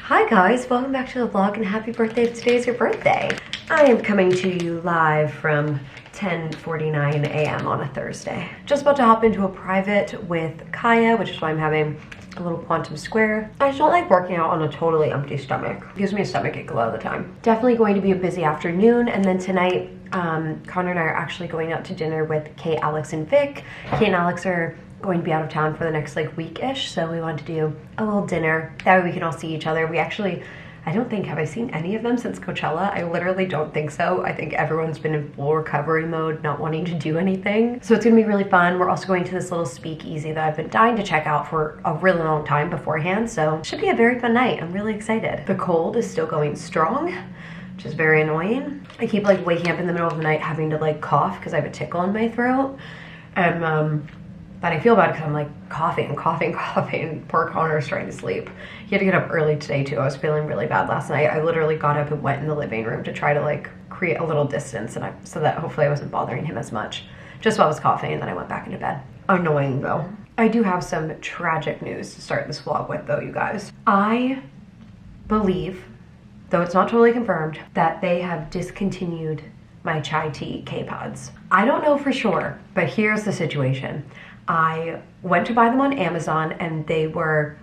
Hi guys, welcome back to the vlog and happy birthday if today's your birthday. I am coming to you live from 10:49 a.m. on a Thursday. Just about to hop into a private with Kaya, which is why I'm having a little quantum square. I just don't like working out on a totally empty stomach. It gives me a stomach ache a lot of the time. Definitely going to be a busy afternoon, and then tonight Connor and I are actually going out to dinner with Kate, Alex, and Vic. Kate and Alex are going to be out of town for the next like week-ish, so we wanted to do a little dinner. That way we can all see each other. We actually, I don't think, have I seen any of them since Coachella? I literally don't think so. I think everyone's been in full recovery mode, not wanting to do anything. So it's gonna be really fun. We're also going to this little speakeasy that I've been dying to check out for a really long time beforehand, so it should be a very fun night. I'm really excited. The cold is still going strong, which is very annoying. I keep like waking up in the middle of the night having to like cough because I have a tickle in my throat. And but I feel bad because I'm like coughing. Poor Connor's trying to sleep. He had to get up early today too. I was feeling really bad last night. I literally got up and went in the living room to try to like create a little distance and so that hopefully I wasn't bothering him as much. Just while I was coughing, and then I went back into bed. Annoying though. I do have some tragic news to start this vlog with though, you guys. I believe, though it's not totally confirmed, that they have discontinued my chai tea K-pods. I don't know for sure, but here's the situation. I went to buy them on Amazon and they were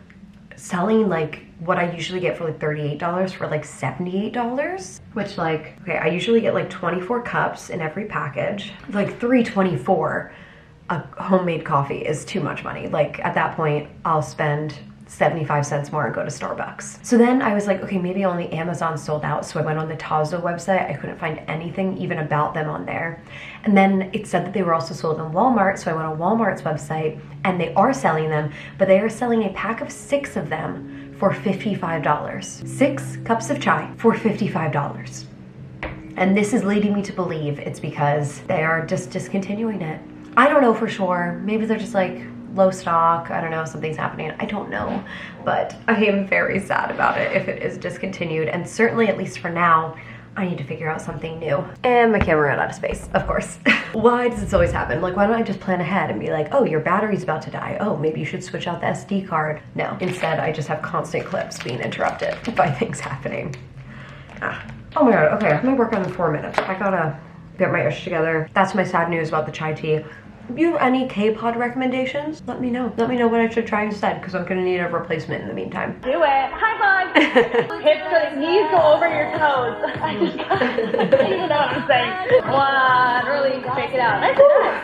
selling like what I usually get for like $38 for like $78, which like, okay, I usually get like 24 cups in every package. Like $3.24 a homemade coffee is too much money. Like at that point, I'll spend 75 cents more and go to Starbucks. So then I was like, okay, maybe only Amazon sold out. So I went on the Tazo website. I couldn't find anything even about them on there. And then it said that they were also sold in Walmart. So I went on Walmart's website and they are selling them, but they are selling a pack of 6 of them for $55. 6 cups of chai for $55. And this is leading me to believe it's because they are just discontinuing it. I don't know for sure. Maybe they're just like, low stock, I don't know, something's happening, I don't know, but I am very sad about it if it is discontinued, and certainly, at least for now, I need to figure out something new. And my camera ran out of space, of course. Why does this always happen? Like, why don't I just plan ahead and be like, oh, your battery's about to die, oh, maybe you should switch out the SD card. No, instead I just have constant clips being interrupted by things happening. Oh my god, okay, I have my workout in 4 minutes. I gotta get my ish together. That's my sad news about the chai tea. If you have any K-pod recommendations, let me know. Let me know what I should try instead, because I'm gonna need a replacement in the meantime. Do it. High five. Hips to knees go over your toes. You know what I'm saying. One, really shake it out. Nice.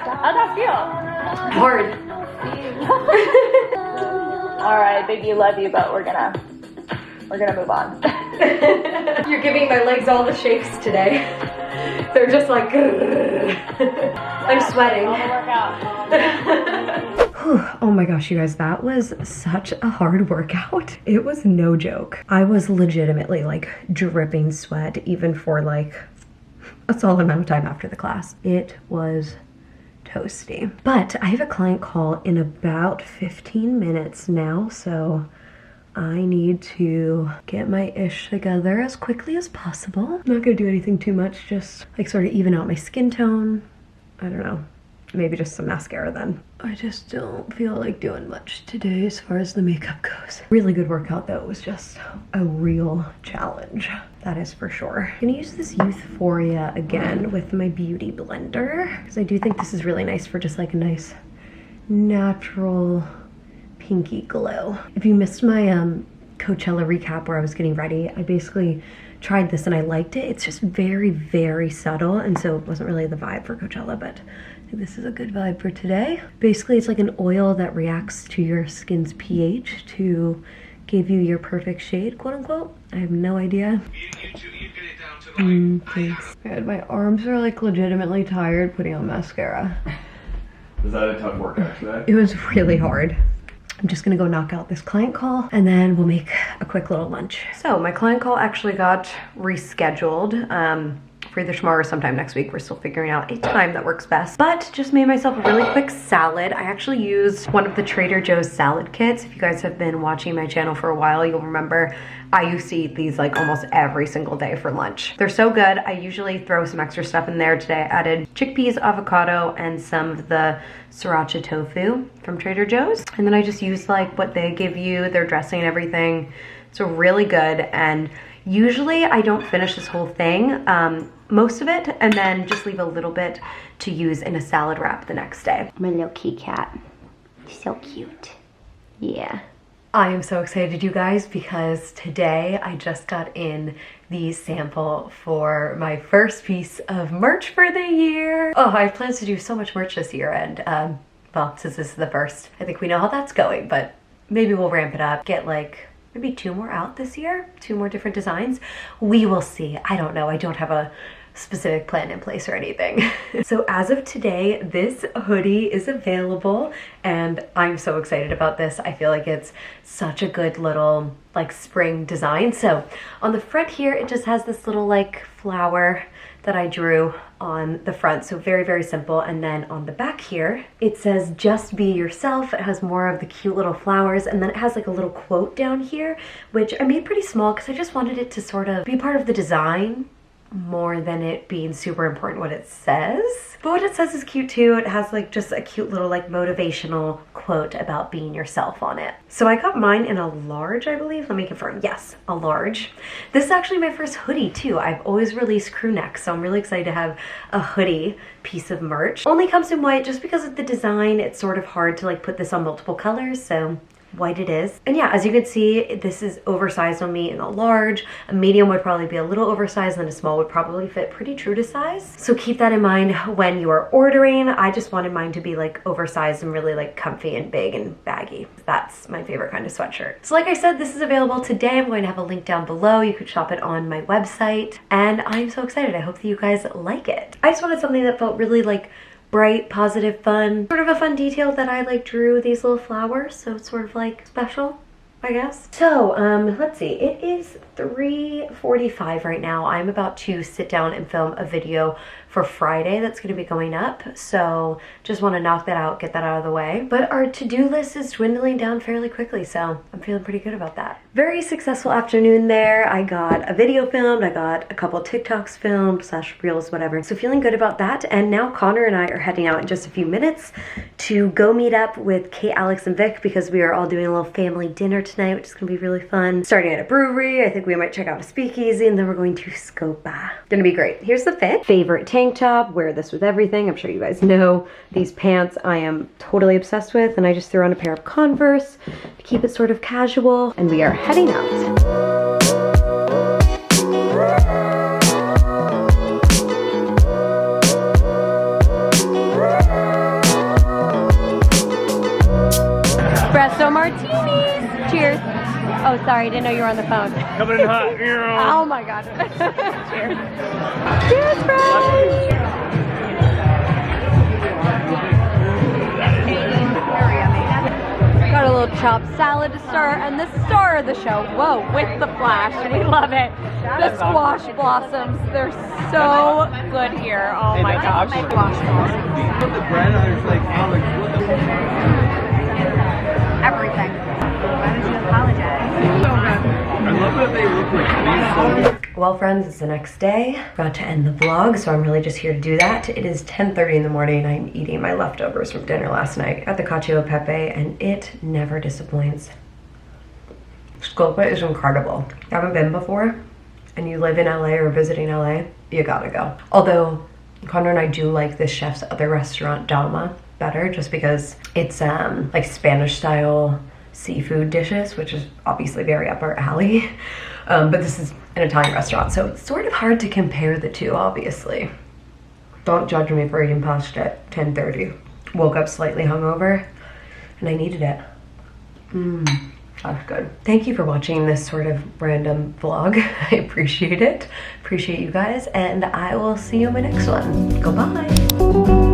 How'd that feel? Hard. All right, baby, love you, but we're gonna move on. You're giving my legs all the shakes today. They're just like, I'm sweating. Oh my gosh, you guys, that was such a hard workout. It was no joke. I was legitimately like dripping sweat even for like a solid amount of time after the class. It was toasty. But I have a client call in about 15 minutes now, so I need to get my ish together as quickly as possible. I'm not gonna do anything too much, just like sort of even out my skin tone. I don't know, maybe just some mascara then. I just don't feel like doing much today as far as the makeup goes. Really good workout though, it was just a real challenge. That is for sure. I'm gonna use this Euphoria again with my beauty blender, because I do think this is really nice for just like a nice natural pinky glow. If you missed my Coachella recap where I was getting ready, I basically tried this and I liked it. It's just very, very subtle, and so it wasn't really the vibe for Coachella, but I think this is a good vibe for today. Basically, it's like an oil that reacts to your skin's pH to give you your perfect shade, quote unquote. I have no idea. Thanks. My arms are like legitimately tired putting on mascara. Was that a tough workout today? It was really hard. I'm just gonna go knock out this client call and then we'll make a quick little lunch. So my client call actually got rescheduled for either tomorrow or sometime next week. We're still figuring out a time that works best, but just made myself a really quick salad. I actually used one of the Trader Joe's salad kits. If you guys have been watching my channel for a while, you'll remember I used to eat these like almost every single day for lunch. They're so good. I usually throw some extra stuff in there. Today I added chickpeas, avocado, and some of the sriracha tofu from Trader Joe's. And then I just used like what they give you, their dressing and everything. It's really good, and usually I don't finish this whole thing, most of it, and then just leave a little bit to use in a salad wrap the next day. My little kitty cat, so cute. Yeah. I am so excited, you guys, because today I just got in the sample for my first piece of merch for the year. Oh, I have plans to do so much merch this year, and well, since this is the first, I think we know how that's going, but maybe we'll ramp it up, get like maybe 2 more out this year, 2 more different designs. We will see. I don't know. I don't have a specific plan in place or anything. So as of today, this hoodie is available, and I'm so excited about this. I feel like it's such a good little like spring design. So on the front here, it just has this little like flower that I drew on the front, so very, very simple. And then on the back here, it says just be yourself. It has more of the cute little flowers, and then it has like a little quote down here, which I made pretty small because I just wanted it to sort of be part of the design more than it being super important what it says. But what it says is cute too. It has like just a cute little like motivational quote about being yourself on it. So I got mine in a large, I believe. Let me confirm. Yes, a large. This is actually my first hoodie too. I've always released crew necks, so I'm really excited to have a hoodie piece of merch. Only comes in white just because of the design. It's sort of hard to like put this on multiple colors, so white it is. And yeah, as you can see, this is oversized on me in a large. A medium would probably be a little oversized, and a small would probably fit pretty true to size. So keep that in mind when you are ordering. I just wanted mine to be like oversized and really like comfy and big and baggy. That's my favorite kind of sweatshirt. So like I said, this is available today. I'm going to have a link down below. You could shop it on my website, and I'm so excited. I hope that you guys like it. I just wanted something that felt really like bright, positive, fun. Sort of a fun detail that I like drew these little flowers, so it's sort of like special, I guess. So, let's see, it is 3:45 right now. I'm about to sit down and film a video for Friday that's going to be going up, so just want to knock that out, get that out of the way. But our to-do list is dwindling down fairly quickly, so I'm feeling pretty good about that. Very successful afternoon there. I got a video filmed, I got a couple TikToks filmed, / reels, whatever. So feeling good about that, and now Connor and I are heading out in just a few minutes to go meet up with Kate, Alex, and Vic, because we are all doing a little family dinner tonight, which is going to be really fun. Starting at a brewery, I think we might check out a speakeasy, and then we're going to Scopa. Gonna be great. Here's the fit. Favorite tank top, wear this with everything. I'm sure you guys know these pants I am totally obsessed with, and I just threw on a pair of Converse to keep it sort of casual, and we are heading out. Espresso martinis. Cheers. Oh, sorry, I didn't know you were on the phone. Coming in hot. Oh my god. Cheers. Cheers, friends. Got a little chopped salad to start, and the star of the show, whoa, with the flash. We love it. The squash blossoms. They're so good here. Oh my gosh. Squash blossoms. Put the bread on, it's like, oh, like, what the Everything. Why don't you apologize? I love that they look like these. Well, friends, it's the next day. About to end the vlog, so I'm really just here to do that. It is 10:30 in the morning. I'm eating my leftovers from dinner last night. Got the cacio e pepe, and it never disappoints. Scopa is incredible. Haven't been before, and you live in LA or visiting LA, you gotta go. Although Connor and I do like this chef's other restaurant, Dama, better, just because it's like Spanish style seafood dishes, which is obviously very up our alley. But this is an Italian restaurant, so it's sort of hard to compare the two, obviously. Don't judge me for eating pasta at 10:30. Woke up slightly hungover, and I needed it. That's good. Thank you for watching this sort of random vlog. I appreciate it. Appreciate you guys, and I will see you in my next one. Goodbye.